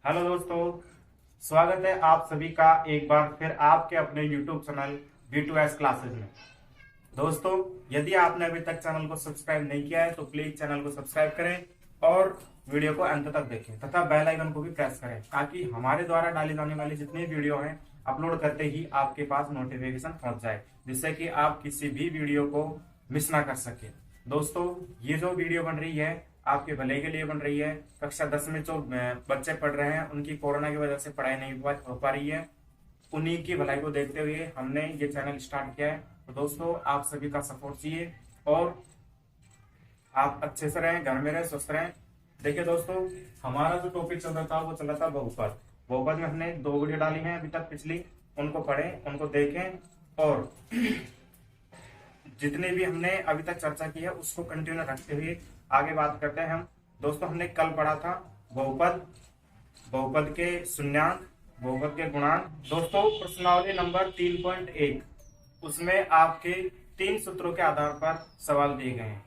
Hello दोस्तों, स्वागत है आप सभी का एक बार फिर आपके अपने YouTube चैनल B2S क्लासेज में। दोस्तों, यदि आपने अभी तक चैनल को सब्सक्राइब नहीं किया है तो प्लीज चैनल को सब्सक्राइब करें और वीडियो को अंत तक देखें तथा बेल आइकन को भी प्रेस करें ताकि हमारे द्वारा डाली जाने वाली जितनी वीडियो हैं अपलोड करते ही आपके पास नोटिफिकेशन पहुंच जाए, जिससे कि आप किसी भी वीडियो को मिस ना कर सके। दोस्तों, ये जो वीडियो बन रही है आपके भले के लिए बन रही है। कक्षा 10 में जो बच्चे पढ़ रहे हैं उनकी कोरोना की वजह से पढ़ाई नहीं हो पा रही है, उन्हीं की भलाई को देखते हुए हमने ये चैनल स्टार्ट किया है। तो दोस्तों, आप सभी का सपोर्ट चाहिए और आप अच्छे से रहें, घर में रहें, स्वस्थ रहें। देखिए दोस्तों, हमारा जो टॉपिक चल रहा था वो चल रहा था बहुपद। बहुपद में हमने 2 वीडियो डाली हैं अभी तक पिछली, उनको पढ़ें, उनको देखें और जितने भी हमने अभी तक चर्चा की है उसको कंटिन्यू रखते हुए आगे बात करते हैं हम। दोस्तों, हमने कल पढ़ा था बहुपद, बहुपद के शून्यांक, बहुपद के गुणांक। दोस्तों, प्रश्नावली नंबर 3.1 उसमें आपके 3 सूत्रों के आधार पर सवाल दिए गए हैं,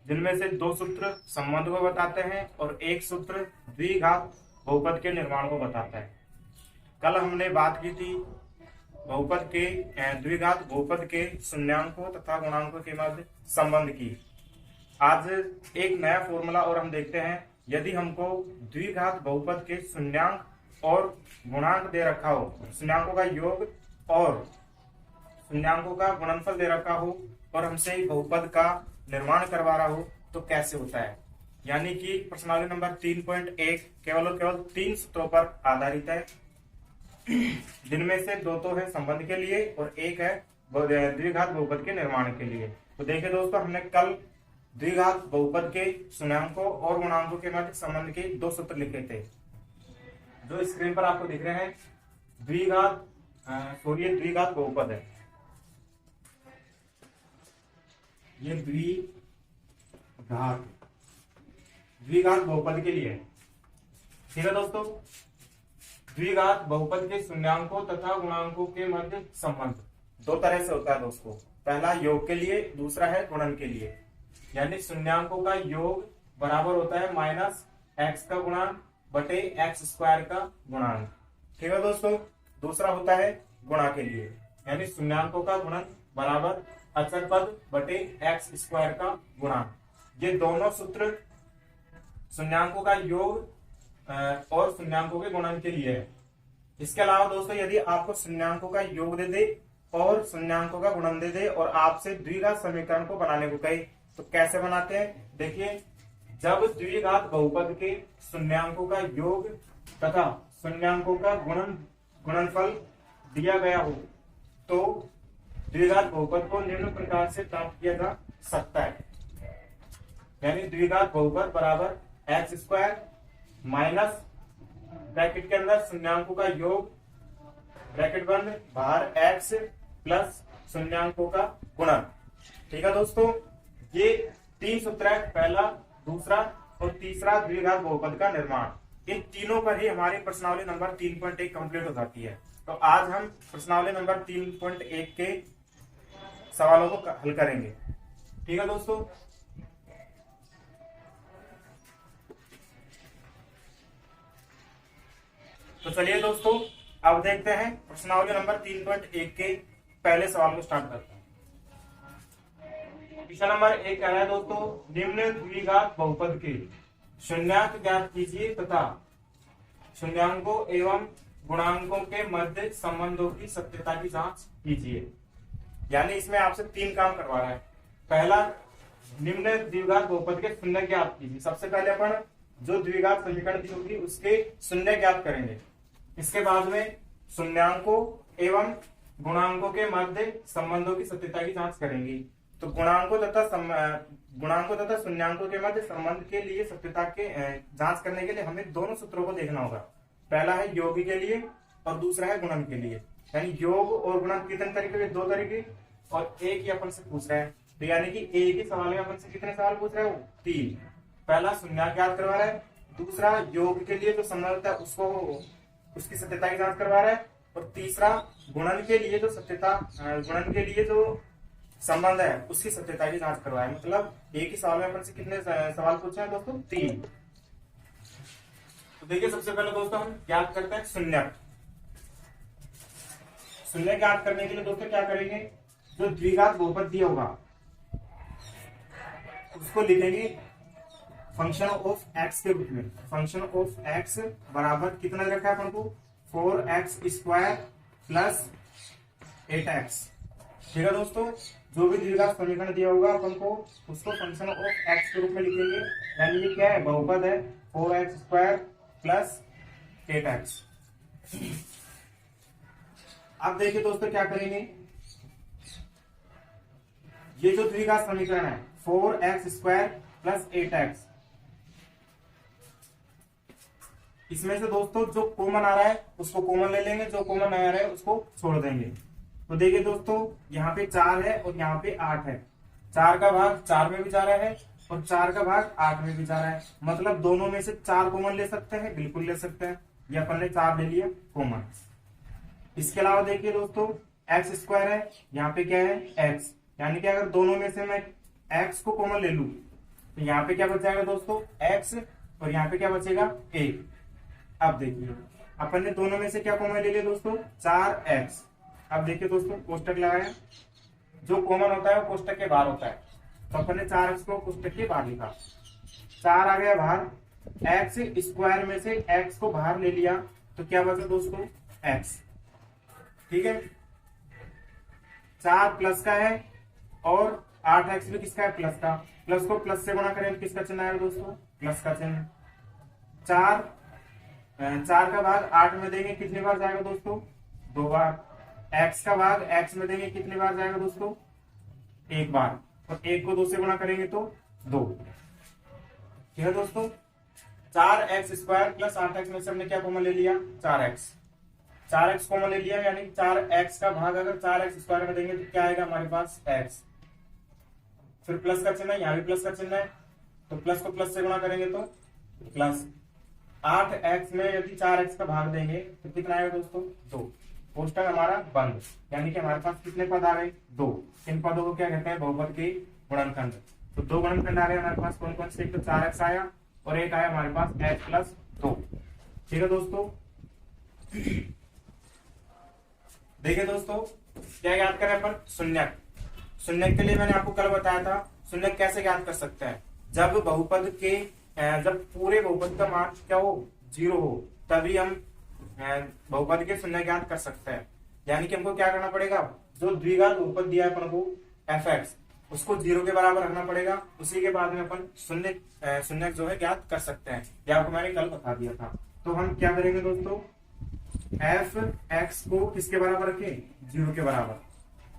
जिनमें से 2 सूत्र संबंध को बताते हैं और 1 सूत्र द्विघात बहुपद के निर्माण को बताता है। कल हमने बात की थी बहुपद के द्विघात बहुपद के शून्यांकों तथा गुणांकों के मध्य संबंध की। आज एक नया फॉर्मूला और हम देखते हैं। यदि हमको द्विघात बहुपद के शून्यांक और गुणांक दे रखा हो, शून्यांकों का योग और शून्यांकों का गुणनफल दे रखा हो और हमसे बहुपद का निर्माण करवा रहा हो तो कैसे होता है। यानी कि प्रश्नावली नंबर 3.1 केवल और केवल 3 सूत्रों पर आधारित है, जिनमें से 2 तो है संबंध के लिए और 1 है द्विघात बहुपद के निर्माण के लिए। तो देखिए दोस्तों, हमने कल द्विघात बहुपद के शून्यांकों और गुणांकों के मध्य संबंध के 2 सूत्र लिखे थे, जो स्क्रीन पर आपको दिख रहे हैं। द्विघात बहुपद है, ये द्विघात बहुपद के लिए है। ठीक है दोस्तों, द्विघात बहुपद के शून्यांकों तथा गुणांकों के मध्य संबंध 2 तरह से होता है दोस्तों। पहला योग के लिए, दूसरा है गुणन के लिए। यानी शून्यांकों का योग बराबर होता है माइनस एक्स का गुणांक बटे एक्स स्क्वायर का गुणांक। ठीक है दोस्तों, दूसरा होता है गुणा के लिए, यानी शून्यांकों का गुणन बराबर अचर पद बटे एक्स स्क्वायर का गुणांक। ये दोनों सूत्र शून्यांकों का योग और शून्यांकों के गुणन के लिए है। इसके अलावा दोस्तों, यदि आपको शून्यांकों का योग दे दे और शून्यांकों का गुणन दे दे और आपसे द्विघात समीकरण को बनाने को कहे तो कैसे बनाते हैं। देखिए, जब द्विघात बहुपद के शून्यांकों का योग तथा शून्यांकों का गुणनफल दिया गया हो तो द्विघात बहुपद को निम्न प्रकार से प्राप्त किया जा सकता है। यानी द्विघात बहुपद बराबर एक्स स्क्वायर माइनस ब्रैकेट के अंदर शून्यांकों का योग, ब्रैकेट बंद, बाहर एक्स प्लस शून्यांकों का गुणन। ठीक है दोस्तों, ये 3 सूत्र है, पहला, दूसरा और तीसरा द्विघात बहुपद का निर्माण। इन तीनों पर ही हमारी प्रश्नावली नंबर 3.1 कंप्लीट हो जाती है। तो आज हम प्रश्नावली नंबर 3.1 के सवालों को हल करेंगे। ठीक है दोस्तों, तो चलिए दोस्तों, अब देखते हैं प्रश्नावली नंबर 3.1 के पहले सवाल को स्टार्ट करते हैं। प्रश्न नंबर 1 कह रहा है दोस्तों, निम्न द्विघात बहुपद के शून्यांक ज्ञात कीजिए तथा शून्यांकों एवं गुणांकों के मध्य संबंधों की सत्यता की जांच कीजिए। यानी इसमें आपसे 3 काम करवा रहा है। पहला, निम्न द्विघात बहुपद के शून्य ज्ञात कीजिए। सबसे पहले अपन जो द्विघात समीकरण दी होगी उसके शून्य ज्ञात करेंगे। इसके बाद में शून्यांकों एवं गुणांकों के मध्य संबंधों की सत्यता की जांच करेंगे। तो गुणांकों तथा शून्यांकों के मध्य संबंध के लिए सत्यता के जांच करने के लिए हमें दोनों सूत्रों को देखना होगा। पहला है योग के लिए और दूसरा है गुणन के लिए। यानी योग और गुणन कितने तरीके के, 2 तरीके, और एक ही अपन से पूछ रहे हैं। तो यानी कि एक ही सवाल में अपन से कितने सवाल पूछ रहे हो, 3। पहला शून्यांक ज्ञात करवा रहा है, दूसरा योग के लिए जो संबंध है उसको, उसकी सत्यता की जांच करवा रहा है, और तीसरा गुणन के लिए जो संबंध है उसकी सत्यता की जांच करवाए। मतलब एक ही सवाल में अपन से कितने सवाल पूछे हैं दोस्तों, 3। तो देखिए सबसे पहले दोस्तों हम ज्ञात करते हैं शून्यक। शून्य ज्ञात करने के लिए दोस्तों क्या करेंगे, जो द्विघात बहुपद दिया होगा उसको लिखेंगे फंक्शन ऑफ एक्स के रूप में। फंक्शन ऑफ एक्स बराबर कितना रखा है अपन को, 4x² प्लस 8x। ठीक है दोस्तों, जो भी द्विघात समीकरण दिया होगा अपन को उसको फंक्शन ऑफ एक्स के रूप में लिखेंगे, यानी ये क्या है, बहुपद है 4x² प्लस 8x। अब देखिए दोस्तों क्या करेंगे, ये जो द्विघात समीकरण है 4x² प्लस 8x, इसमें से दोस्तों जो कॉमन आ रहा है उसको कॉमन ले लेंगे, जो कॉमन नहीं आ रहा है उसको छोड़ देंगे। तो देखिए दोस्तों यहाँ पे 4 है और यहाँ पे 8 है, 4 का भाग 4 में भी जा रहा है और 4 का भाग 8 में भी जा रहा है, मतलब दोनों में से 4 कॉमन ले सकते हैं, बिल्कुल ले सकते हैं। ये अपन ने 4 ले लिया कॉमन। इसके अलावा देखिए दोस्तों x² है, यहाँ पे क्या है x, यानी कि अगर दोनों में से मैं x को कॉमन ले लूं तो यहाँ पे क्या बच जाएगा दोस्तों x, और यहाँ पे क्या बचेगा 1। अब देखिए अपन ने दोनों में से क्या कॉमन ले लिया दोस्तों 4x। अब देखिए दोस्तों कोष्टक लगाया, जो कॉमन होता है वो कोष्टक के बाहर होता है, तो अपन ने 4x को कोष्टक के बाहर लिखा, 4 आ गया बाहर, x² में से x को बाहर ले लिया तो क्या बचा दोस्तों x। ठीक है, 4 प्लस का है और 8x भी किसका है, प्लस का। प्लस को प्लस से गुणा करें तो किसका चिन्ह आएगा दोस्तों, प्लस का चिन्ह। 4 का भाग 8 में देंगे कितनी बार जाएगा दोस्तों, 2 बार। x का भाग x में देंगे कितनी बार जाएगा दोस्तों, 1 बार, और 1 को 2 से गुणा करेंगे तो 2। ठीक है दोस्तों, 4x² प्लस 8x में से हमने क्या कॉमन ले लिया 4x। 4x कॉमन ले लिया, यानी 4x का भाग अगर 4x² में देंगे तो क्या आएगा हमारे पास x, फिर प्लस का चिन्ह है, यहाँ भी प्लस का चिन्ह है, तो प्लस को प्लस से गुणा करेंगे तो प्लस। 8x में यदि 4x का भाग देंगे तो कितना आएगा दोस्तों 2। कोष्टक हमारा बंद, यानी कि हमारे पास कितने पद आ गए 2। इन पदों को क्या कहते हैं, बहुपद के गुणनखंड। तो 2 गुणनखंड आ गए हमारे पास, कौन कौन से, एक तो 4x आया और एक आया हमारे पास x प्लस 2। ठीक है दोस्तों, देखिए दोस्तों क्या ज्ञात करें अपन, शून्यक। शून्यक के लिए मैंने आपको कल बताया था शून्यक कैसे ज्ञात कर सकते हैं, जब बहुपद के जब पूरे बहुपद का मान क्या हो 0 हो तभी हम बहुपद के शून्य ज्ञात कर सकते हैं। यानी कि हमको क्या करना पड़ेगा, जो द्विघात बहुपद दिया है अपन को fx उसको 0 के बराबर रखना पड़ेगा, उसी के बाद में अपन शून्य जो है ज्ञात कर सकते हैं। यह आपको मैंने कल बता दिया था। तो हम क्या करेंगे दोस्तों, fx को किसके बराबर रखें 0 के बराबर।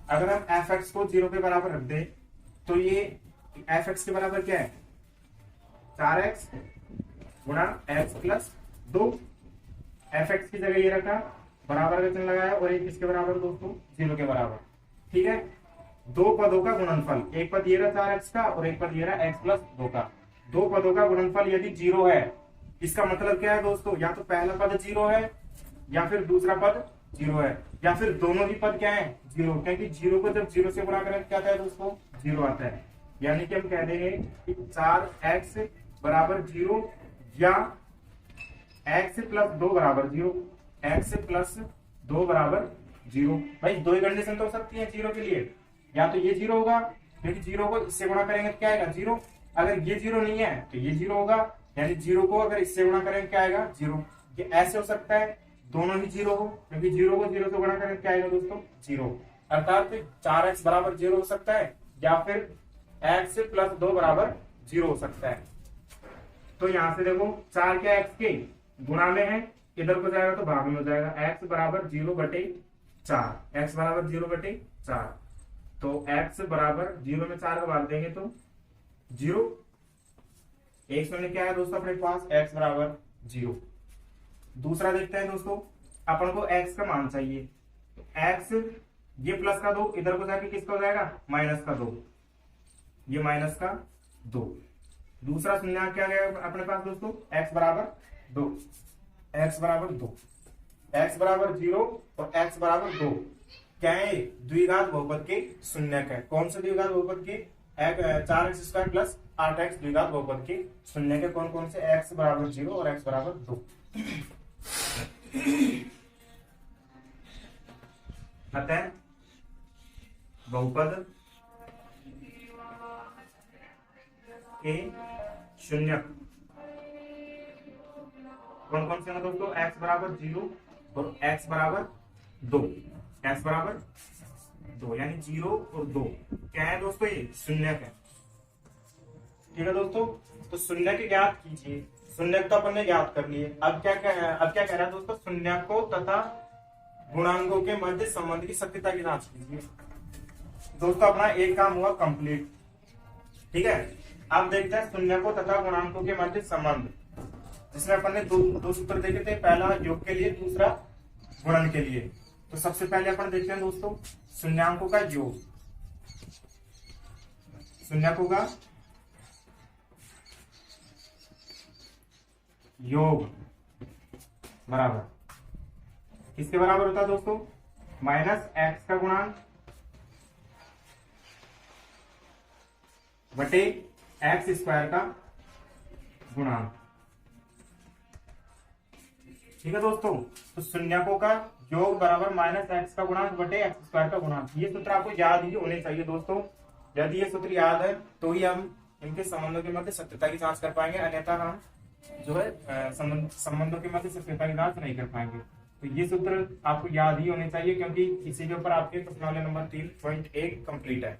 अगर हम fx को 0 के बराबर रख दे तो ये fx के बराबर क्या है 4x गुणा x प्लस 2। fx की जगह ये रखा, बराबर का चिन्ह लगाया और एक किसके बराबर दोस्तों 0 के बराबर। ठीक है, 2 पदों का गुणनफल, एक पद ये रहा 4x का और एक पद ये रहा x प्लस 2 का। 2 पदों का गुणनफल यदि 0 है, इसका मतलब क्या है दोस्तों, या तो पहला पद 0 है या फिर दूसरा पद 0 है, या फिर दोनों ही पद क्या है 0, क्योंकि 0 को जब 0 से गुणा करें क्या आता है दोस्तों 0 आता है। यानी कि हम कह देंगे कि 4x बराबर 0 या x प्लस 2 बराबर 0, x प्लस 2 बराबर 0। भाई 2 ही कंडीशन तो हो सकती है 0 के लिए, या तो ये 0 होगा क्योंकि 0 को इससे गुणा करेंगे तो क्या आएगा 0, अगर ये 0 नहीं है तो ये 0 होगा, यानी 0 को अगर इससे गुणा करेंगे क्या आएगा 0। ये ऐसे हो सकता है दोनों ही 0 हो, क्योंकि 0 को 0 से गुणा करेंगे क्या आएगा दोस्तों 0, अर्थात 4x बराबर 0 हो सकता है या फिर x प्लस 2 बराबर 0 हो सकता है। तो यहां से देखो 4 क्या x के गुणा में है, इधर को जाएगा तो भाग में हो जाएगा, x बराबर 0/4, x बराबर 0/4। तो x बराबर 0 में 4 का भाग देंगे तो 0। एक में क्या है दोस्तों अपने पास x बराबर 0। दूसरा देखते हैं दोस्तों, अपन को x का मान चाहिए, तो x ये प्लस का 2 इधर को जाके किसका हो जाएगा माइनस का 2, ये माइनस का 2। दूसरा शून्य क्या गया अपने पास दोस्तों x बराबर 2, x बराबर 2, x बराबर 0 और x बराबर 2 क्या है द्विघात बहुपद के शून्यक है। कौन से द्विघात बहुपद के 4x² प्लस 8x द्विघात बहुपद के शून्यक है। कौन कौन से, x बराबर 0 और x बराबर 2। अतः बहुपद के शून्यक कौन कौन से हैं दोस्तों? x बराबर 0 और x बराबर 2, x बराबर 2 यानी 0 और 2 क्या है दोस्तों? ये शून्यक है। ठीक है दोस्तों, तो शून्यक ज्ञात कीजिए। शून्यक तो अपन ने ज्ञात कर लिए। अब क्या कह रहा है दोस्तों? शून्यकों तथा गुणांकों के मध्य संबंध की सत्यता की जांच कीजिए। दोस्तों अपना एक काम हुआ कंप्लीट। ठीक है, अब देखते हैं शून्यकों तथा गुणांकों के मध्य संबंध, जिसमें अपन ने दो सूत्र देखे थे, पहला योग के लिए, दूसरा गुणन के लिए। तो सबसे पहले अपन देखते हैं दोस्तों शून्याकों का योग। शून्याकों का योग बराबर किसके बराबर होता है दोस्तों? माइनस एक्स का गुणांक बटे एक्स स्क्वायर का गुणांक। ठीक है दोस्तों, तो शून्यकों का योग बराबर माइनस एक्स का गुणांक बटे एक्स स्क्वायर का गुणांक। ये सूत्र आपको याद ही होने चाहिए दोस्तों। यदि ये सूत्र याद है तो ही हम इनके संबंधों के मध्य सत्यता की जांच कर पाएंगे, अन्यथा हम जो है संबंधों के मध्य सत्यता की जांच नहीं कर पाएंगे। तो ये सूत्र आपको याद ही होने चाहिए, क्योंकि इसी के ऊपर आपके प्रश्नावली नंबर 3.1 कंप्लीट है।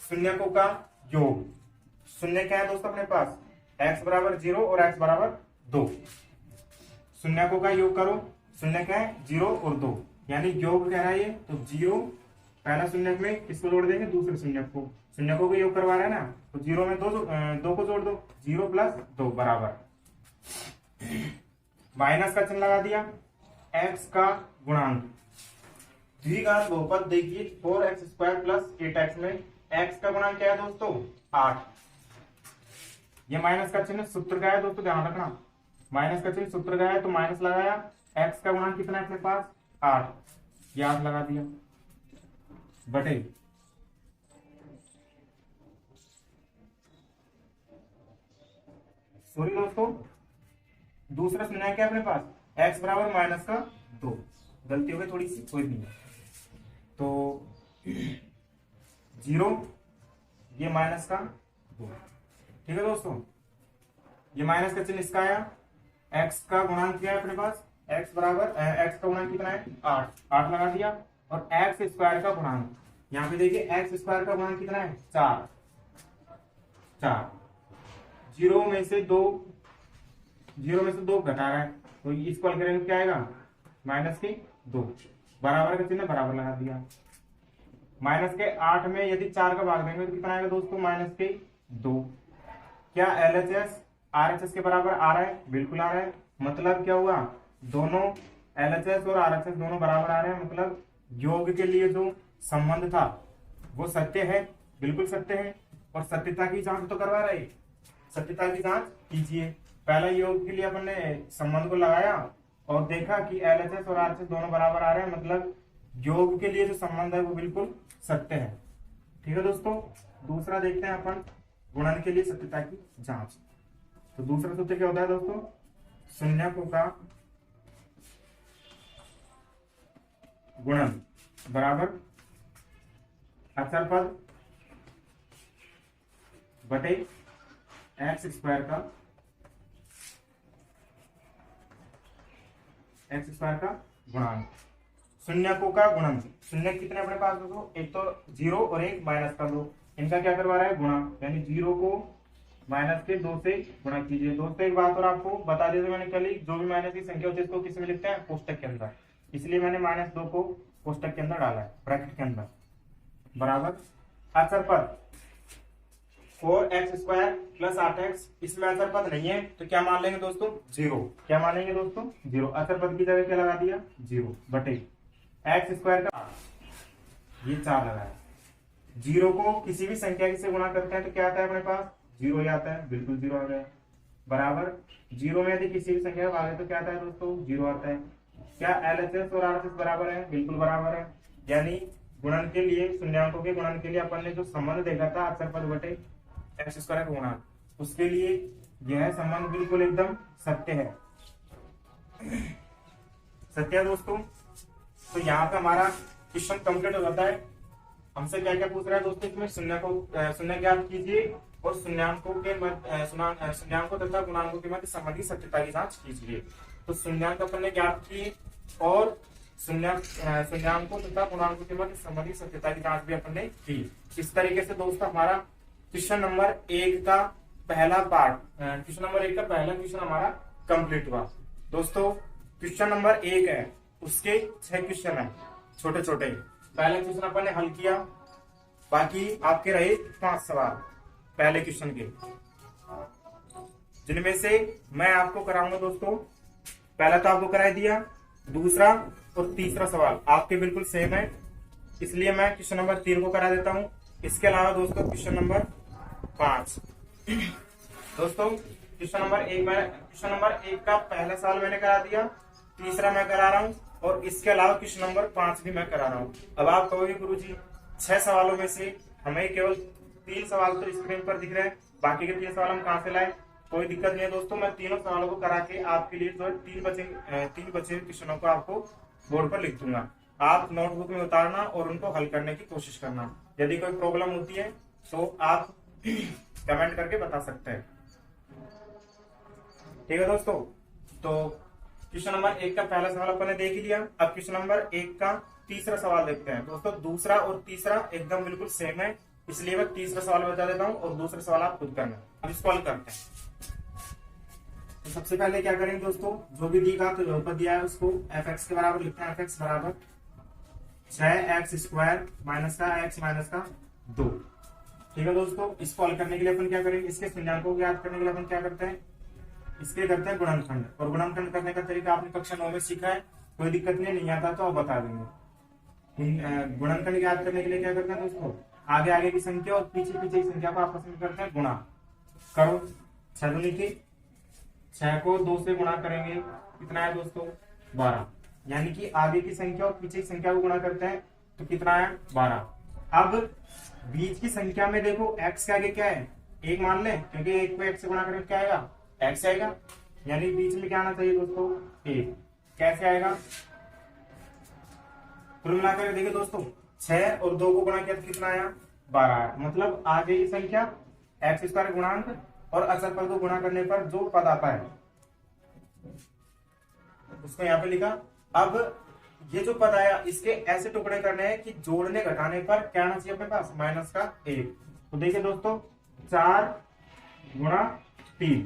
शून्यकों का योग, शून्य क्या है दोस्तों अपने पास? x बराबर 0 और x बराबर 2। शून्यकों का योग करो। शून्य क्या है? 0 और 2 यानी योग कह रहा है ये, तो 0 पहला शून्यक में किसको जोड़ देंगे? दूसरे शून्यक को। शून्यकों को योग करवा रहा है ना, तो 0 में 2 को जोड़ दो, 0 प्लस 2 बराबर माइनस का चिन्ह लगा दिया, x का गुणांक। द्विघात बहुपद देखिए 4x स्क्वायर प्लस 8x में x का गुणांक क्या है दोस्तों? 8। ये माइनस का चिन्ह सूत्र का है दोस्तों, ध्यान रखना। माइनस का चिन्ह सूत्र का है, तो माइनस लगाया। x का गुणांक कितना है अपने पास? 8। ये 8 लगा दिया बटे सॉरी दोस्तों, दूसरा शून्य क्या है अपने पास? x बराबर माइनस का 2। गलती हो गई थोड़ी सी, कोई नहीं। तो 0, ये माइनस का 2। ठीक है दोस्तों, ये माइनस का चिन्ह इसका आया। x का गुणांक क्या है अपने पास? x बराबर x का गुणांक कितना है? 8 लगा दिया। और x स्क्वायर का गुणांक, यहाँ पे देखिए x स्क्वायर का गुणांक कितना है? 4। 0 में से 2 घटा रहा है, तो इसको हल करेंगे क्या आएगा? माइनस के 2। बराबर का चिन्ह बराबर लगा दिया। माइनस के 8 में यदि 4 का भाग देंगे तो कितना आएगा दोस्तों? माइनस के 2। क्या LHS RHS के बराबर आ रहा है? बिल्कुल आ रहा है। मतलब क्या हुआ? दोनों LHS और RHS दोनों बराबर आ रहे हैं। मतलब योग के लिए जो संबंध था वो सत्य है, बिल्कुल सत्य है। और सत्यता की जांच तो करवा रहे, सत्यता की जांच कीजिए। पहला योग के लिए अपन ने संबंध को लगाया और देखा कि LHS और RHS दोनों बराबर आ रहे हैं, मतलब योग के लिए जो संबंध है वो बिल्कुल सत्य है। ठीक है दोस्तों, दूसरा देखते हैं अपन गुणन के लिए सत्यता की जांच। तो दूसरा सूत्र क्या होता है दोस्तों? शून्यकों का गुणन बराबर अचर पद बटे एक्स स्क्वायर का गुणांक। शून्यकों का गुणन, शून्य कितने अपने पास दोस्तों? एक तो 0 और एक माइनस का 2। इनका क्या करवा रहा है? गुणा, यानी 0 को माइनस के 2 से गुणा कीजिए। दोस्तों एक बात और आपको बता देते मैंने कल ही, जो भी माइनस की संख्या होती है इसको किस में लिखते हैं? कोष्टक के अंदर। इसलिए मैंने -2 को कोष्टक के अंदर डाला है, ब्रैकेट के अंदर, बराबर अचर पद 4x स्क्वायर प्लस 8x। इसमें अचर पद नहीं है तो क्या मान लेंगे दोस्तों? 0। क्या मानेंगे दोस्तों? 0। अचर पद की जगह क्या लगा दिया? 0 बटे एक्स स्क्वायर का, ये 4 लगाया। 0 को किसी भी संख्या से गुणा करते हैं तो क्या आता है अपने पास? 0 ही आता है, बिल्कुल 0 आ गया। बराबर 0 में यदि किसी भी संख्या का भाग है तो क्या आता है दोस्तों? 0 आता है। क्या LHS और RHS बराबर है? बिल्कुल बराबर है। यानी गुणन के लिए, शून्यांकों के गुणन के लिए अपन ने जो संबंध देखा था अचर पद बटे एक्स स्क्वायर का गुणा, उसके लिए यह संबंध बिल्कुल एकदम सत्य है। सत्य है दोस्तों। तो यहाँ पे हमारा क्वेश्चन कंप्लीट हो जाता है। हमसे क्या क्या पूछ रहा है दोस्तों, इसमें शून्य ज्ञात कीजिए और शून्याङ्कों तथा गुणांकों के मध्य संबंधी सत्यता की जांच कीजिए। तो शून्याङ्क अपन ने ज्ञात किए और शून्याङ्कों तथा गुणांकों के मध्य संबंधी सत्यता की जांच भी अपन ने की। इस तरीके से दोस्तों हमारा क्वेश्चन नंबर 1 का पहला पार्ट, क्वेश्चन नंबर 1 का पहला क्वेश्चन हमारा कंप्लीट हुआ। दोस्तों क्वेश्चन नंबर 1 है, उसके 6 क्वेश्चन है छोटे छोटे। पहला क्वेश्चन अपन ने हल किया, बाकी आपके रहे 5 सवाल पहले क्वेश्चन के, जिनमें से मैं आपको कराऊंगा दोस्तों। पहला तो आपको करा दिया, दूसरा और तीसरा सवाल आपके बिल्कुल सेम है, इसलिए मैं क्वेश्चन नंबर 3 को करा देता हूं। इसके अलावा दोस्तों क्वेश्चन नंबर 5 दोस्तों क्वेश्चन नंबर 1 का पहला सवाल मैंने करा दिया, तीसरा मैं करा रहा हूं और इसके अलावा क्वेश्चन नंबर 5 भी मैं करा रहा हूं। अब आप कहोगे गुरुजी 6 सवालों में से हमें केवल 3 सवाल तो स्क्रीन पर दिख रहे हैं, बाकी के 3 सवाल हम कहां से लाए। कोई दिक्कत नहीं है दोस्तों, मैं तीनों सवालों को करा के आपके लिए जो 3 बचे क्वेश्चनों को आपको बोर्ड पर लिख दूंगा। आप नोटबुक में उतारना और उनको हल करने की कोशिश करना। यदि कोई प्रॉब्लम होती है तो आप कमेंट करके बता सकते हैं, ठीक है दोस्तों। तो क्वेश्चन नंबर 1 का पहला सवाल अपन ने देख ही लिया। अब क्वेश्चन नंबर 1 का तीसरा सवाल देखते हैं दोस्तों। दूसरा और तीसरा एकदम बिल्कुल सेम है, इसलिए मैं तीसरा सवाल बता देता हूं और दूसरा सवाल आप खुद करना। अब इसको हल करते हैं। तो सबसे पहले क्या करेंगे दोस्तों, जो भी दी का तो ऊपर दिया है उसको f(x) के बराबर लिखते हैं। f(x) बराबर 6x² माइनस का x माइनस का 2, ठीक है दोस्तों। इसको हल करने के लिए अपन क्या करेंगे, इसके शून्याङ्कों को याद करने के लिए अपन क्या करते हैं, इसके करते हैं गुणनखंड। और गुणनखंड करने का तरीका आपने कक्षा 9 में सीखा है, कोई दिक्कत नहीं आता तो आप बता देंगे। गुणनखंड याद करने के लिए क्या करते हैं दोस्तों, आगे आगे की संख्या और पीछे पीछे की संख्या को आपस में करते हैं गुणा। करो 6 दूनी की 6 को 2 से गुणा करेंगे, कितना है दोस्तों 12। यानी कि आगे की संख्या और पीछे की संख्या को गुणा करते हैं तो कितना है 12। अब बीच की संख्या में देखो x के आगे क्या है, 1 मान लें, क्योंकि 1 को 1 से गुणा करें क्या आएगा x आएगा, यानी बीच में क्या आना चाहिए दोस्तों 1। कैसे आएगा, कुल मिलाकर देखिए दोस्तों 6 और 2 को गुणा किया तो कितना आया 12 आया। मतलब आगे की संख्या x² गुणांक और अचर पद को गुणा करने पर जो पद आता है उसको यहाँ पे लिखा। अब ये जो पद आया इसके ऐसे टुकड़े करने हैं कि जोड़ने घटाने पर क्या आना चाहिए अपने पास -1। तो देखिए दोस्तों 4 गुणा 3,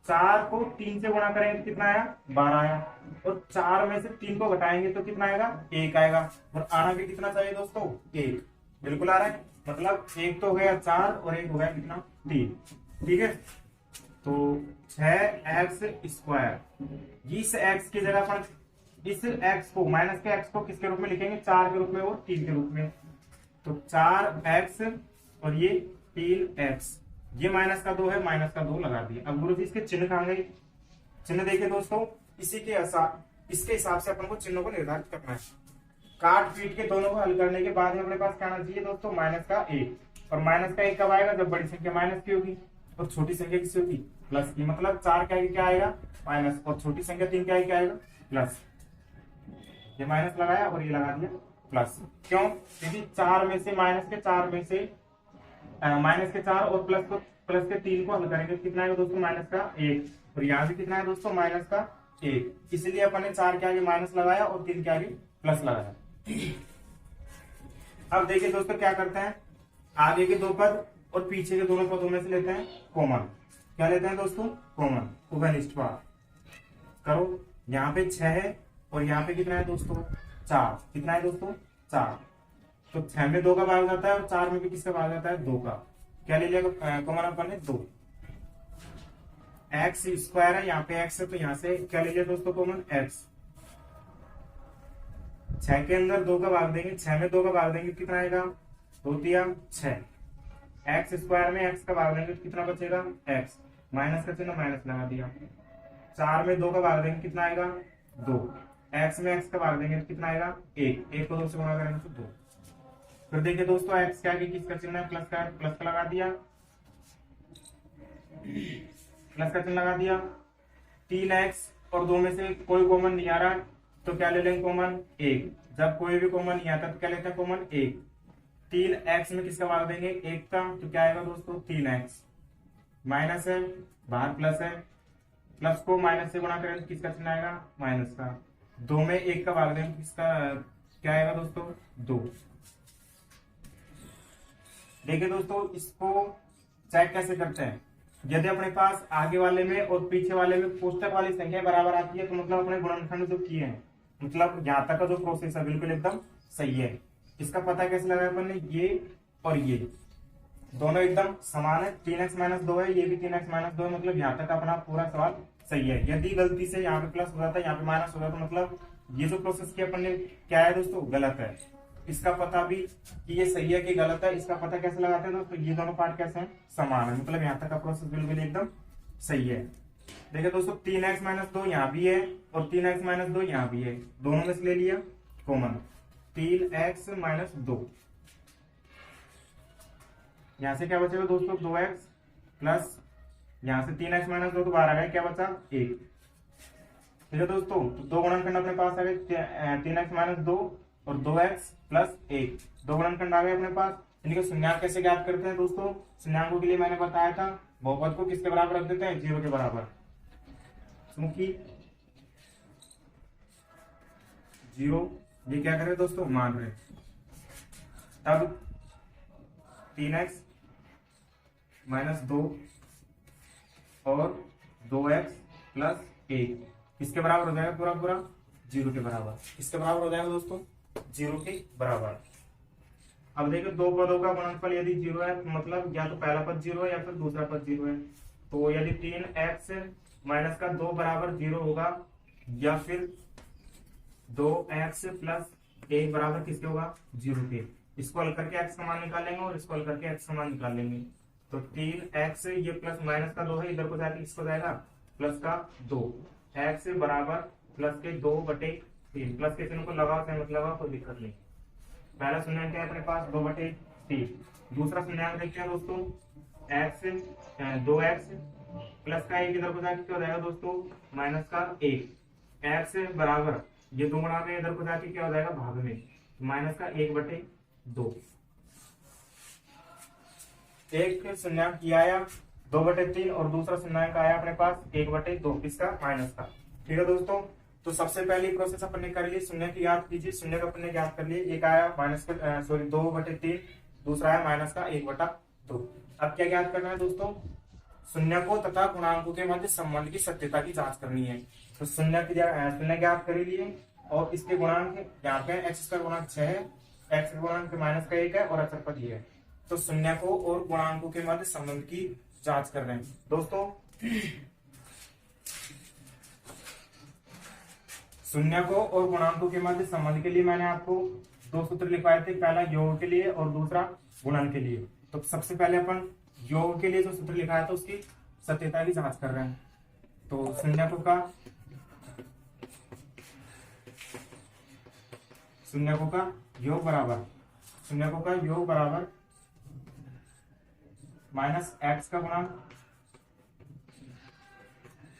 4 को 3 से गुणा करेंगे तो कितना आया 12 आया, और 4 में से 3 को घटाएंगे तो कितना आएगा 1 आएगा। और आना भी कितना चाहिए दोस्तों 1, बिल्कुल आ रहा है। मतलब 1 तो हो गया 4 और 1 हो गया कितना 3, ठीक है। तो 6x², इस x की जगह पर इस x को माइनस के x को किसके रूप में लिखेंगे 4 के रूप में और 3 के रूप में। तो 4x और ये 3x, ये -2 है, -2 लगा दिया। अब गुरु जी इसके चिन्ह कहां गए, चिन्ह देखिए दोस्तों इसके हिसाब से अपन को चिन्हों को निर्धारित करना है। काट पीट के दोनों को हल करने के बाद में अपने पास क्या आना चाहिए दोस्तों -1। और -1 कब आएगा, जब बड़ी संख्या माइनस की होगी और छोटी संख्या किसकी होगी प्लस की। मतलब 4 के आगे क्या आएगा माइनस और छोटी संख्या 3 के आगे क्या आएगा प्लस। ये माइनस लगाया और ये लगा दिया प्लस। क्यों, क्योंकि 4 में से माइनस के 4 और प्लस के 3 को हल करेंगे कितना है दोस्तों -1। और यहाँ भी कितना है दोस्तों -1, इसलिए अपन ने 4 के आगे माइनस लगाया और 3 के आगे प्लस लगाया। अब देखिए दोस्तों क्या करते हैं, आगे के 2 पद और पीछे के दोनों पदों में से लेते हैं कॉमन। क्या लेते हैं दोस्तों कॉमन, उभयनिष्ठ भाग करो। यहाँ पे 6 है और यहाँ पे कितना है दोस्तों 4, कितना है दोस्तों 4। तो 6 में 2 का भाग जाता है और 4 में भी किसका भाग जाता है 2 का। क्या ले लिया कॉमन अपन ने 2। x² है, यहाँ पे x है तो यहाँ से क्या ले लिया दोस्तों कॉमन x। 6 के अंदर 2 का भाग देंगे, 6 में 2 का भाग देंगे कितना आएगा 2 दिया 6। x² में x का भाग देंगे तो कितना बचेगा x, माइनस का चिन्ह माइनस लगा दिया। 4 में 2 का भाग देंगे कितना आएगा 2, x में x का भाग देंगे तो कितना आएगा 1 को 2 से गुणा करेंगे तो 2। फिर देखिए दोस्तों x के आगे किसका चिन्ह है प्लस का लगा दिया, प्लस का चिन्ह लगा दिया। 3x और 2 में से कोई कॉमन नहीं आ रहा तो क्या ले लेंगे कॉमन 1। जब कोई भी कॉमन नहीं आता तो क्या लेते हैं कॉमन 1। 3x में किसका भाग देंगे 1 का, तो क्या आएगा दोस्तों 3x। माइनस है बाहर प्लस है, प्लस को माइनस से गुणा करें तो किसका चिन्ह आएगा माइनस का। 2 में 1 का भाग देंगे किसका क्या आएगा दोस्तों 2। देखिए दोस्तों इसको चेक कैसे करते हैं। यदि अपने पास आगे वाले में और पीछे वाले में कोष्टक वाली संख्या बराबर आती है तो मतलब अपने गुणनखंड जो किए हैं, मतलब यहाँ तक का जो प्रोसेस है बिल्कुल एकदम सही है। इसका पता कैसे लगाया अपन ने, ये और ये दोनों एकदम समान है। 3x माइनस 2 है, ये भी 3x माइनस 2 है, मतलब यहाँ तक अपना पूरा सवाल सही है। यदि गलती से यहाँ पे प्लस हो जाता है यहाँ पे माइनस हो जाता है मतलब ये जो प्रोसेस किया अपन ने क्या है दोस्तों गलत है। इसका पता भी कि ये सही है कि गलत है, इसका पता कैसे लगाते हैं दोस्तों, ये दोनों पार्ट कैसे हैं समान है, मतलब यहाँ तक का प्रोसेस बिल्कुल एकदम सही है। देखिए दोस्तों 3x माइनस 2 यहाँ भी है और 3x माइनस 2 यहाँ भी है, दोनों में से ले लिया कॉमन 3x माइनस 2। यहां से क्या बचेगा दोस्तों 2x प्लस यहां से 3x माइनस 2 तो बाहर आ गया, क्या बचा 1। ठीक है दोस्तों, तो दो गुणनखंड अपने पास आ गए 3x माइनस 2 और 2x प्लस 1, दो गुणनखंड आ गए अपने पास। इनके शून्यांक कैसे ज्ञात करते हैं दोस्तों, शून्याङ्कों के लिए मैंने बताया था बहुपद को किसके बराबर रख देते हैं 0 के बराबर, क्योंकि 0 ये क्या करे दोस्तों मान रहे। तब 3x माइनस 2 और 2x प्लस 1 किसके बराबर हो जाएगा पूरा पूरा 0 के बराबर। किसके बराबर हो जाएगा दोस्तों 0 के बराबर। अब देखिए दो पदों का गुणनफल यदि 0 है तो मतलब या तो पहला पद 0 है या फिर दूसरा पद 0 है। तो यदि 3x माइनस का 2 बराबर 0 होगा या फिर 2x प्लस 1 बराबर किसके होगा 0 के। इसको हल करके x का मान निकालेंगे और इसको हल करके x का मान निकाल लेंगे। तो 3x ये प्लस माइनस का 2 है, इधर को जाके इसको जाएगा प्लस का 2, x बराबर प्लस के 2/3, प्लस के चिन्ह को लगाओ चाहे मत लगाओ कोई दिक्कत नहीं। पहला शून्यांक क्या है अपने पास 2/3। दूसरा शून्यांक देखते हैं दोस्तों x 2x प्लस का 1 इधर को जाके क्या हो जाएगा दोस्तों माइनस का 1। x बराबर ये 2 गुणा में इधर को जाके क्या हो जाएगा भाग में माइनस का 1/2। एक शून्याङ्क किया आया 2/3 और दूसरा शून्याङ्क आया अपने पास 1/2 किसका माइनस का। ठीक है दोस्तों, तो सबसे पहली प्रोसेस अपन ने कर ली, शून्य की याद कीजिए, शून्य का अपन ने ज्ञात कर लिए। एक आया माइनस का 2/3, दूसरा आया माइनस का 1/2। अब क्या ज्ञात करना है दोस्तों, शून्य को तथा गुणांकों के मध्य संबंध की सत्यता की जांच करनी है। तो शून्य ज्ञात कर लिए और इसके गुणांक यहाँ पे x का गुणांक 6 है, x का गुणांक माइनस का 1 है और अचर पद ये है। तो शून्य को और गुणांकों के मध्य संबंध की जांच कर रहे हैं दोस्तों। शून्य को और गुणांकों के मध्य संबंध के लिए मैंने आपको 2 सूत्र लिखवाए थे, पहला योग के लिए और दूसरा गुणन के लिए। तो सबसे पहले अपन योग के लिए जो सूत्र लिखाया था उसकी सत्यता की जांच कर रहे हैं। तो शून्यकों का योग बराबर माइनस x का गुणांक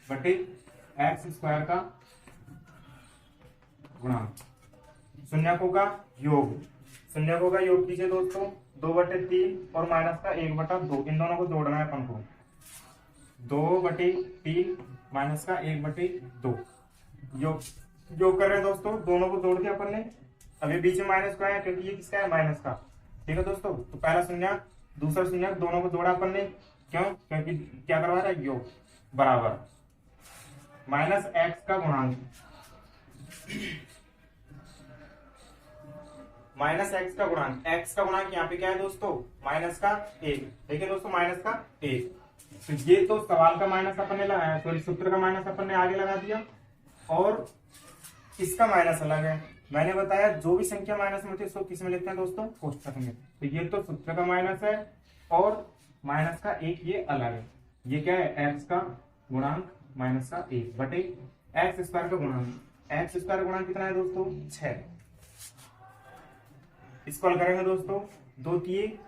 बटे x स्क्वायर का गुणांक। शून्यकों का योग कीजिए दोस्तों 2/3 और माइनस का 1/2, इन दोनों को जोड़ना है अपन को। 2/3 माइनस का 1/2 योग कर रहे हैं दोस्तों। दोनों को जोड़ के अपन ने अभी बीच में माइनस का है क्योंकि ये किसका है माइनस का। ठीक है दोस्तों, तो पहला शून्य दूसरा शून्य दोनों को जोड़ा अपन ने, क्यों क्योंकि क्या करवा रहा है योग बराबर माइनस x का गुणांक x का गुणांक यहाँ पे क्या है दोस्तों माइनस का 1। ठीक है दोस्तों माइनस का 1। तो ये तो सवाल का माइनस अपन ने लगाया, सॉरी सूत्र का माइनस अपन ने आगे लगा दिया और इसका माइनस अलग है। मैंने बताया जो भी संख्या माइनस में होती है उसको किस में लिखते हैं दोस्तों कोष्ठक में। तो ये तो सूत्र का माइनस है और माइनस का 1 ये अलग है। ये क्या है x का गुणांक माइनस का 1 बटे x स्क्वायर का गुणांक। x स्क्वायर का गुणांक कितना है दोस्तों 6। इसको हल करेंगे दोस्तों 2 3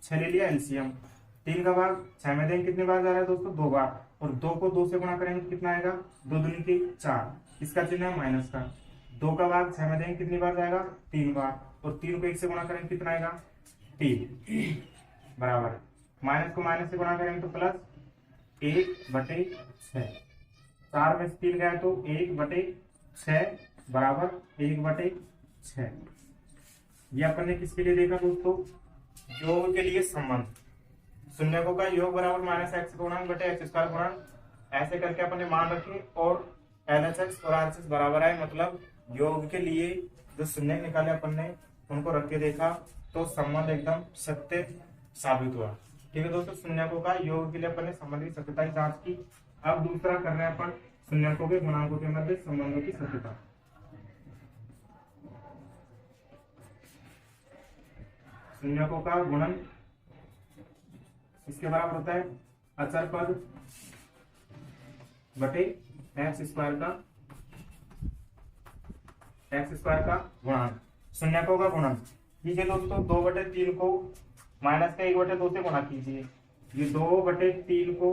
6 ले लिया एलसीएम। 3 का भाग 6 में देंगे कितने बार जा रहा है दोस्तों 2 बार और 2 को 2 से गुणा करेंगे तो कितना आएगा, 2 दूनी के 4, इसका चिन्ह है माइनस का। 2 का भाग 6 में देंगे कितनी बार जाएगा, 3 बार, और 3 को 1 से गुणा करेंगे कितना आएगा, 3 बराबर माइनस को माइनस से गुणा करेंगे तो प्लस 1/6, 4 में से 3 गया तो 1/6 बराबर 1/6। ये अपन ने किसके लिए देखा दोस्तों, योग के लिए संबंध, शून्यकों का योग बराबर माइनस एक्स गुणन बटे एक्स स्क्वायर गुणन, ऐसे करके अपन ने मान रखे, और LHS और RHS बराबर है, मतलब योग के लिए जो शून्य निकाले अपन ने उनको रख के देखा तो संबंध एकदम सत्य साबित हुआ। ठीक है दोस्तों, शून्यकों का योग के लिए अपन ने संबंध की सत्यता की जांच की। अब दूसरा कर रहे हैं अपन शून्यकों के गुणांकों के मध्य संबंधों की सत्यता। शून्यकों का गुणन इसके बराबर होता है अचर पद बटे एक्स स्क्वायर का गुणांक। शून्यकों का गुणन कीजिए दोस्तों, 2/3 को माइनस का 1/2 से गुणा कीजिए। ये 2/3 को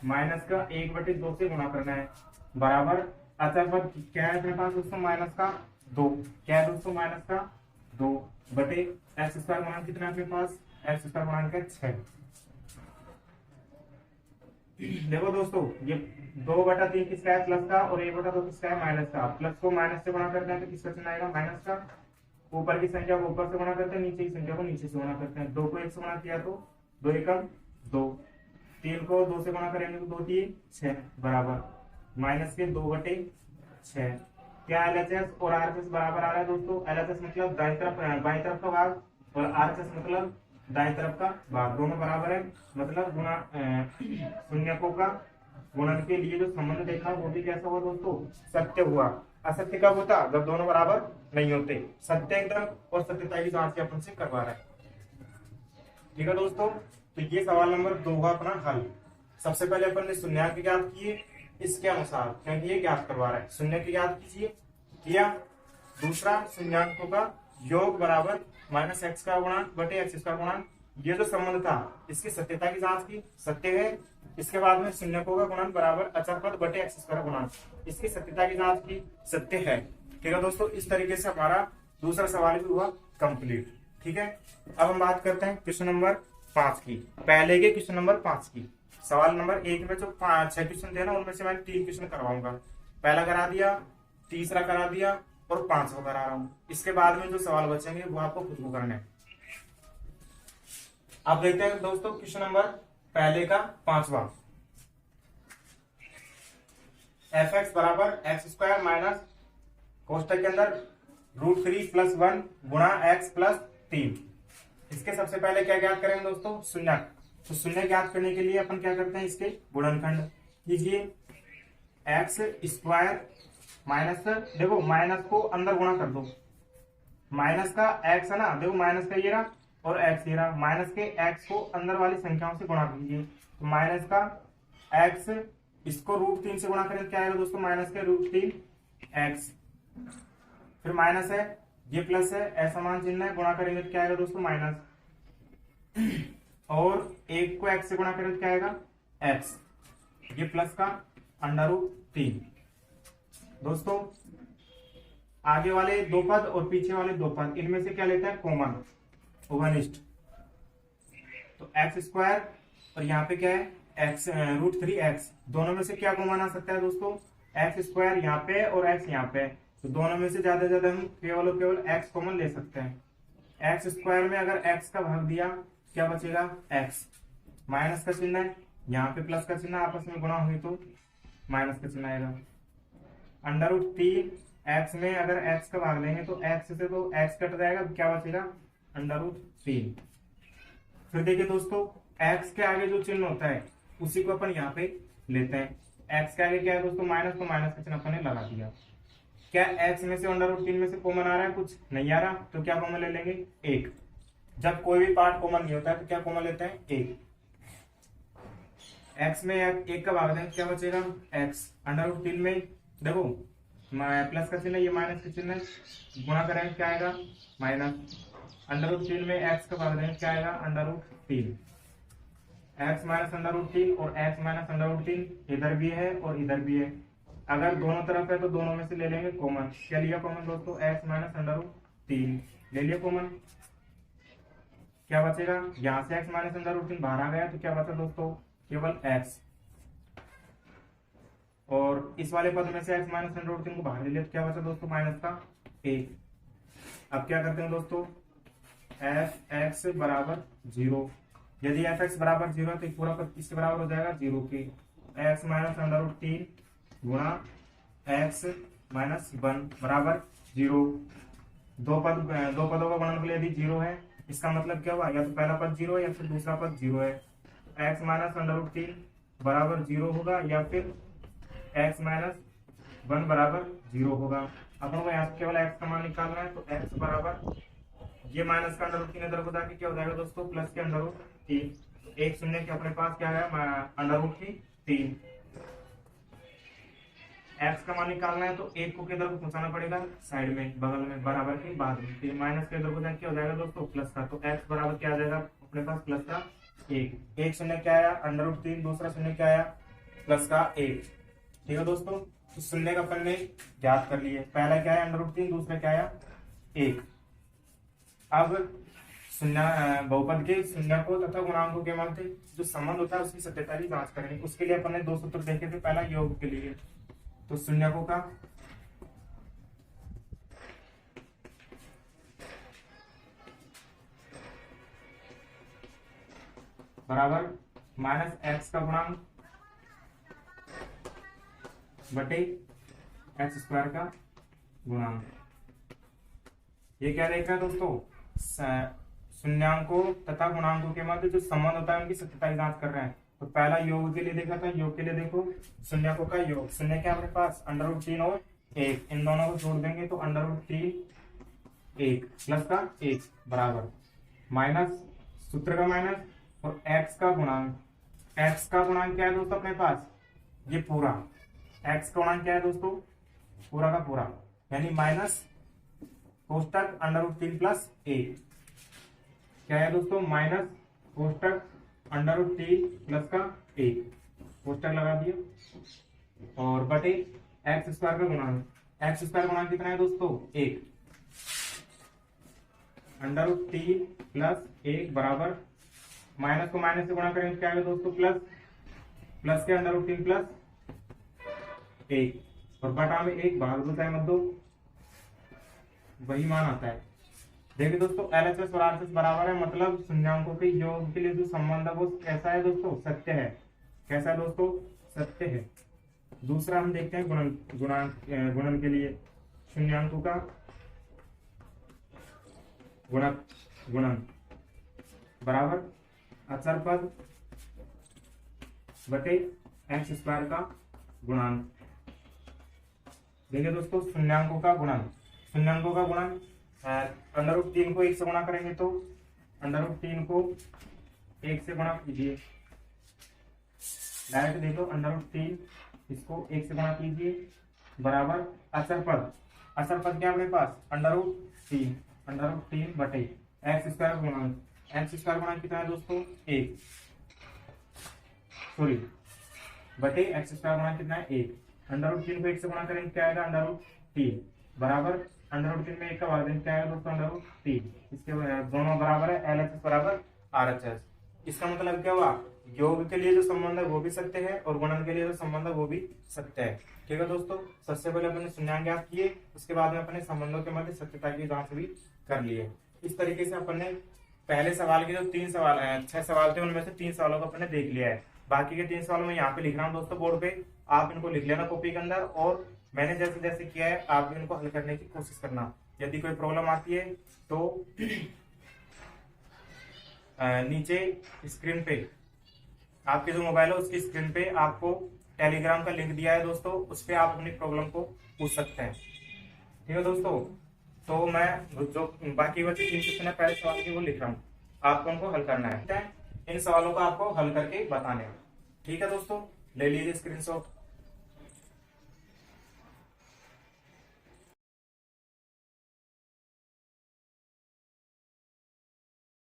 माइनस का 1/2 से गुणा करना है, बराबर अचर पद क्या है अपने पास दोस्तों, माइनस का 2, क्या है दोस्तों, माइनस का 2 बटे एक्स स्क्वायर गुणांक कितना है अपने पास, एक्स स्क्वायर गुणांक है 6। देखो दोस्तों, ये 2/3 किसका है, प्लस का, और 1/2 किसका है, माइनस का। प्लस को माइनस से गुणा करते हैं तो किसका चिन्ह आएगा, माइनस का। ऊपर की संख्या को ऊपर से गुणा करते हैं, नीचे की संख्या को नीचे से गुणा करते हैं। 2 को 1 से गुणा किया तो 2 एकम 2, 3 को 2 से गुणा करेंगे तो 2 3 6 बराबर माइनस के 2/6। क्या LHS और RHS बराबर आ रहा है दोस्तों, LHS मतलब बाईं तरफ का भाग, और RHS मतलब दाएं तरफ का भाग, दोनों बराबर है, मतलब गुणा शून्यकों का गुणन के लिए जो संबंध देखा वो भी कैसा हुआ दोस्तों, सत्य हुआ। असत्य कब होता, जब दोनों बराबर नहीं होते। सत्य एकदम और सत्यता की जांच अपन से करवा रहा है। ठीक है दोस्तों, तो ये सवाल नंबर 2 हुआ अपना हल। सबसे पहले अपन ने शून्यांक ज्ञात किए इसके अनुसार, क्योंकि ये ज्ञात करवा रहा है, शून्य की ज्ञात कीजिए, किया। दूसरा, शून्याकों का योग बराबर माइनस एक्स का गुणांक बटे एक्स स्क्वायर गुणांक, ये जो संबंध था इसकी सत्यता की जांच की, सत्य है। इसके बाद में शून्यकों का गुणांक बराबर अचर पद बटे एक्स स्क्वायर गुणांक, इसकी सत्यता की जांच की, सत्य है। ठीक है दोस्तों, इस तरीके से हमारा दूसरा सवाल भी हुआ कंप्लीट। ठीक है, अब हम बात करते हैं क्वेश्चन नंबर 5 की, पहले के क्वेश्चन नंबर 5 की। सवाल नंबर 1 में जो 6 क्वेश्चन थे ना, उनमें से मैं 3 क्वेश्चन करवाऊंगा। पहला करा दिया, तीसरा करा दिया, और 5वां करा रहा हूं। इसके बाद में जो सवाल बचेंगे वो आपको खुद को करने हैं। आप देखते हैं दोस्तों क्वेश्चन नंबर पहले का 5वां, fx बराबर एक्स स्क्वायर माइनस कोष्टक के अंदर √3 + 1 गुणा x + 3। इसके सबसे पहले क्या ज्ञात करेंगे दोस्तों, शून्यक। तो शून्य ज्ञात करने के लिए अपन क्या करते हैं, इसके गुणनखंड कीजिए। एक्स स्क्वायर माइनस, देखो माइनस को अंदर गुणा कर दो, माइनस का x है ना, देखो माइनस का ये रहा और x ये रहा, माइनस के x को अंदर वाली संख्याओं से गुणा कीजिए। तो माइनस का x, इसको √3 से गुणा करें क्या आएगा दोस्तों, माइनस के √3x, फिर माइनस है, ये प्लस है, असमान चिन्ह है, गुणा करेंगे तो क्या आएगा दोस्तों, माइनस, और 1 को x से गुणा करें तो क्या आएगा, x, ये प्लस का √3। दोस्तों आगे वाले 2 पद और पीछे वाले 2 पद, इनमें से क्या लेता है, कॉमन, ओवनिष्ठ। तो एक्स स्क्वायर और यहाँ पे क्या है, x √3x, दोनों में से क्या कॉमन आ सकता है दोस्तों, एक्स स्क्वायर यहाँ पे और x यहाँ पे, तो दोनों में से ज्यादा से ज्यादा हम केवल और केवल x कॉमन ले सकते हैं। एक्स स्क्वायर में अगर x का भाग दिया क्या बचेगा, x, माइनस का चिन्ह है, यहाँ पे प्लस का चिन्ह, आपस में गुणा हुई तो माइनस का चिन्ह आएगा। √3x में अगर x का भाग लेंगे तो x से तो x कट जाएगा, क्या बचेगा, √3। फिर देखिए दोस्तों, x के आगे जो चिन्ह होता है उसी को अपन यहाँ पे लेते हैं। x के आगे क्या है दोस्तों, माइनस, तो माइनस का चिन्ह अपन ने लगा दिया। क्या x में से √3 में से कॉमन आ रहा है, कुछ नहीं आ रहा, तो क्या कॉमन ले लेंगे, 1। जब कोई भी पार्ट कॉमन नहीं होता है तो क्या कॉमन लेते हैं, 1। x में 1 का भाग दें क्या बचेगा, x, √3 में देखो प्लस का चिन्ह, ये माइनस का चिन्ह, गुणा करेंगे क्या आएगा, माइनस, √3 में x का भाग देंगे क्या आएगा, √3। x माइनस अंडर रूट 3 और x माइनस अंडर रूट 3 इधर भी है और इधर भी है। अगर दोनों तरफ है तो दोनों में से ले लेंगे कॉमन। क्या लिया कॉमन दोस्तों? x माइनस अंडर रूट 3 ले लिया कॉमन। क्या बचेगा? यहां से x माइनस अंडर रूट 3 बाहर आ गया तो क्या बचा दोस्तों? केवल x। और इस वाले पद में से x माइनस अंडर रूट 3 को बाहर ले लिया तो क्या बचा दोस्तों? माइनस का 1। अब क्या करते हैं दोस्तों? f(x) बराबर 0। यदि f(x) बराबर 0 है तो पूरा पद किसके बराबर हो जाएगा? 0 के। x माइनस अंडर रूट 3 गुणा x माइनस 1 बराबर 0। दो पदों का गुणनफल यदि 0 है, इसका मतलब क्या हुआ? या तो पहला पद 0 है या फिर दूसरा पद 0 है। x माइनस अंडर रूट 3 बराबर 0 होगा या फिर x माइनस 1 बराबर 0 होगा। अपन को यहाँ से केवल x का मान निकालना है तो x बराबर ये माइनस का अंडर रूट 3 इधर को जाके क्या हो जाएगा दोस्तों? प्लस के अंडर रूट 3। एक शून्य के अपने पास क्या है? Under root 3। x का मान निकालना है तो एक को किधर को पहुंचाना पड़ेगा? साइड में, बगल में, बराबर के बाद में। फिर माइनस के इधर को जाके क्या हो जाएगा दोस्तों? प्लस का। तो x बराबर क्या आ जाएगा अपने पास? प्लस का 1। एक शून्य क्या आया? Under root 3। दूसरा शून्य क्या आया? प्लस का 1। ठीक है दोस्तों, तो शून्य का अपन ने ज्ञात कर लिए। पहला क्या है? Under root 3। दूसरा क्या आया? 1। अब शून्य बहुपद के शून्य को तथा गुणांकों के मध्य जो संबंध होता है उसकी सत्यता की जांच करेंगे। उसके लिए अपन ने दो सूत्र देखे थे। पहला योग के लिए, तो शून्यकों का बराबर माइनस एक्स का गुणांक बटे एक्स स्क्वायर का गुणांक। ये क्या देख रहे हैं दोस्तों? शून्यांकों तथा गुणांकों के मध्य जो संबंध होता है उनकी सत्यता की जांच कर रहे हैं। तो पहला योग के लिए देखा था। योग के लिए देखो, शून्यकों का योग। शून्य क्या हमारे पास? अंडर रूट 3 और 1। इन दोनों को जोड़ देंगे तो अंडर रूट 3 1 प्लस का 1 बराबर माइनस सूत्र का माइनस और x का गुणांक। x का गुणांक क्या है दोस्तों अपने पास? ये पूरा। x का गुणांक क्या है दोस्तों? पूरा का पूरा, यानी माइनस कोष्टक अंडर रूट 3 प्लस 1। क्या है दोस्तों? माइनस कोष्टक अंडर रूट 3 प्लस का 1। कोष्टक लगा दिया और बटे एक्स स्क्वायर का गुणांक। एक्स स्क्वायर गुणांक कितना है दोस्तों? 1। अंडर रूट 3 प्लस 1 बराबर माइनस को माइनस से गुणा करेंगे क्या है दोस्तों? प्लस। प्लस के अंडर रूट 3 प्लस 1 और बटा में 1 भाग दो चाहे मत दो, वही मान आता है। देखिए दोस्तों, LHS और RHS बराबर है, मतलब शून्यांकों के योग के लिए जो संबंध है वो कैसा है दोस्तों? सत्य है। कैसा है दोस्तों? सत्य है। दूसरा हम देखते हैं गुणन के लिए शून्यांकों का गुणन बराबर अचर पद बटे एक्स स्क्वायर का गुणांक। देखिए दोस्तों, शून्यांकों का गुणन। शून्यांकों का गुणन अंडर रूट 3 को 1 से गुणा करेंगे तो अंडर रूट 3 को 1 से गुणा कीजिए। डायरेक्ट देखो, अंडर रूट 3 इसको 1 से गुणा कीजिए बराबर अचर पद। अचर पद क्या अपने पास? अंडर रूट 3 बटे एक्स स्क्वायर गुणांक। एक्स स्क्वायर गुणांक कितना है दोस्तों? 1 सॉरी बटे एक्स स्क्वायर गुणांक कितना है? 1। अंडर रूट 3 को 1 से गुणा करेंगे क्या आएगा? अंडर रूट 3 बराबर अंडर रूट 3 में 1 का भाग देंगे क्या आएगा दोस्तों? Under root 3। इसके दोनों बराबर है, LHS बराबर RHS। इसका मतलब क्या हुआ? योग के लिए जो संबंध है वो भी सत्य है और गुणन के लिए जो संबंध है वो भी सत्य है। ठीक है दोस्तों, सबसे पहले अपने शून्यांक ज्ञात किए, उसके बाद में अपने संबंधों के मध्य सत्यता की जांच भी कर लिए। इस तरीके से अपन ने पहले सवाल के जो 6 सवाल थे उनमें से 3 सवालों को अपन ने देख लिया है। बाकी के 3 सवालों में यहाँ पे लिख रहा हूँ दोस्तों बोर्ड पे, आप इनको लिख लेना कॉपी के अंदर और मैंने जैसे जैसे किया है आप भी इनको हल करने की कोशिश करना। यदि कोई प्रॉब्लम आती है तो नीचे स्क्रीन पे आपके जो मोबाइल है उसकी स्क्रीन पे आपको टेलीग्राम का लिंक दिया है दोस्तों, उस पर आप अपनी प्रॉब्लम को पूछ सकते हैं। ठीक है दोस्तों, तो मैं जो बाकी बचे 3 क्वेश्चन है पहले सवाल के वो लिख रहा हूँ, आपको उनको हल करना है। इन सवालों को आपको हल करके बताने हैं। ठीक है दोस्तों, ले लीजिए स्क्रीनशॉट।